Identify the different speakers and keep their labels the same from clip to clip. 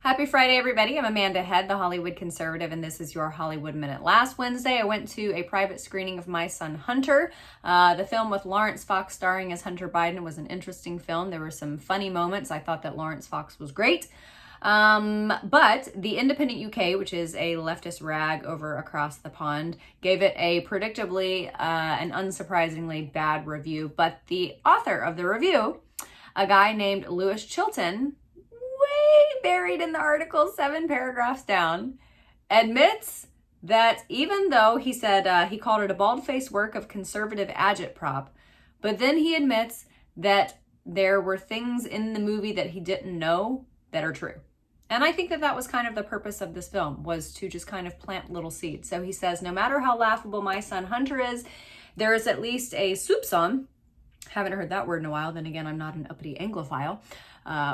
Speaker 1: Happy Friday, everybody. I'm Amanda Head, the Hollywood Conservative, and this is your Hollywood Minute. Last Wednesday, I went to a private screening of My Son Hunter. The film with Lawrence Fox starring as Hunter Biden was an interesting film. There were some funny moments. I thought that Lawrence Fox was great. But the Independent UK, which is a leftist rag over across the pond, gave it a predictably and unsurprisingly bad review. But the author of the review, a guy named Lewis Chilton, way buried in the article, 7 paragraphs down, admits that even though he said he called it a bald-faced work of conservative agitprop, but then he admits that there were things in the movie that he didn't know that are true. And I think that that was kind of the purpose of this film, was to just kind of plant little seeds. So he says, no matter how laughable My Son Hunter is, there is at least a soupçon. Haven't heard that word in a while. Then again, I'm not an uppity Anglophile,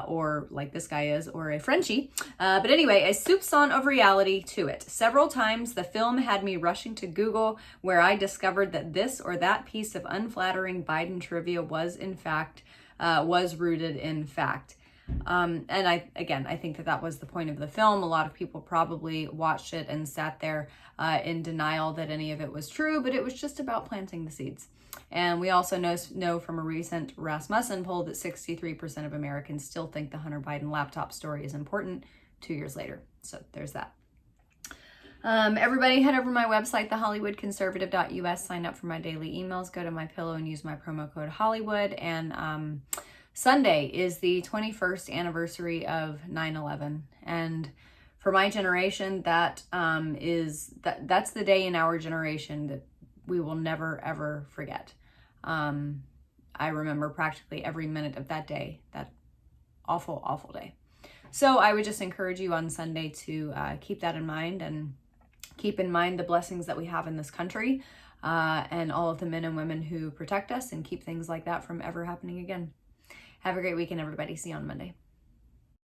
Speaker 1: or like this guy is, or a Frenchie. But anyway, a soupçon of reality to it. Several times the film had me rushing to Google, where I discovered that this or that piece of unflattering Biden trivia was rooted in fact. And I think that was the point of the film. A lot of people probably watched it and sat there in denial that any of it was true, but it was just about planting the seeds. And we also know from a recent Rasmussen poll that 63% of Americans still think the Hunter Biden laptop story is important 2 years later. So there's that. Everybody head over to my website, thehollywoodconservative.us, sign up for my daily emails, go to my pillow and use my promo code Hollywood. And Sunday is the 21st anniversary of 9/11. And for my generation, that's the day in our generation that we will never, ever forget. I remember practically every minute of that day, that awful, awful day. So I would just encourage you on Sunday to keep that in mind, and keep in mind the blessings that we have in this country, and all of the men and women who protect us, and keep things like that from ever happening again. Have a great weekend, everybody. See you on Monday.